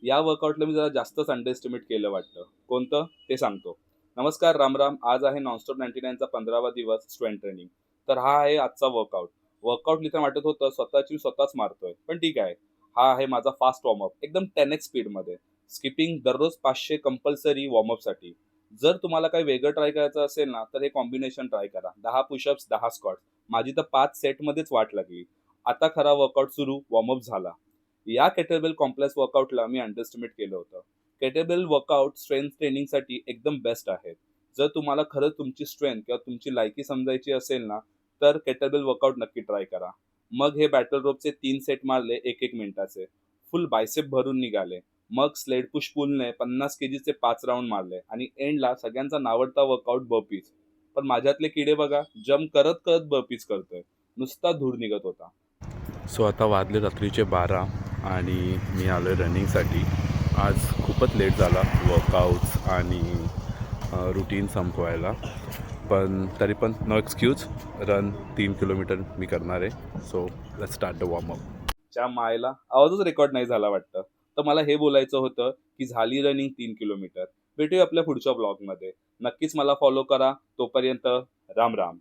या वर्कआउटला मी जरा जास्तच अंडरएस्टिमेट केलं वाटतं. कोणतं? ते सांगतो. नमस्कार, राम-राम. आज आहे नॉनस्टॉप 99चा 15वा दिवस स्ट्रेंथ ट्रेनिंग. तर हा आहे आजचा वर्कआउट. वर्कआउट लिहिताना वाटत होतं स्वतःची स्वतःच मारतोय. पण ठीक आहे. हा आहे माझा फास्ट वॉर्मअप. एकदम 10x स्पीडमध्ये. स्किपिंग दररोज 500 कंपल्सरी वॉर्मअपसाठी. जर तुम्हाला काही वेगळं ट्राय करायचं असेल ना, तर हे कॉम्बिनेशन ट्राय करा. 10 पुशअप्स, 10 स्क्वॉट्स. माझी तर 5 सेटमध्येच वाट लागली. आता खरा वर्कआउट सुरू, वॉर्मअप झाला. या केटलबेल कॉम्प्लेक्स वर्कआउटला मी अंडरएस्टिमेट केलं होतं. केटलबेल वर्कआउट स्ट्रेंथ ट्रेनिंगसाठी एकदम बेस्ट आहेत. जर तुम्हाला खरंच तुमची स्ट्रेंथ किंवा तुमची लायकी समजायची असेल ना, तर केटलबेल वर्कआउट नक्की ट्राय करा. मग हे बॅटल रोपचे 3 सेट मारले 1-1 मिनिटाचे. फुल बायसेप भरून निघाले. मग स्लेड पुश पुलने 50 केजीचे 5 राउंड मारले आणि एंडला सगळ्यांचा नावडता वर्कआउट बर्पीज. पण माझ्यातले किडे बघा, जंप करत-करत बर्पीज करतोय. नुसता धूर निघत होता. सो आता वाजले रात्रीचे 12 आणि मी आलो आहे रनिंगसाठी. आज खूपच लेट झाला वर्कआउट्स आणि रुटीन संपवायला. पण तरी पण नो एक्सक्यूज. रन 3 किलोमीटर मी करणार आहे. So let's start the warm up. च्या मायला आवाजच रेकॉर्ड नाही झाला वाटतं. तर मला हे बोलायचं होतं, की झाली रनिंग 3 किलोमीटर. भेटूया आपल्या पुढच्या ब्लॉगमध्ये. नक्कीच मला फॉलो करा. तोपर्यंत राम राम.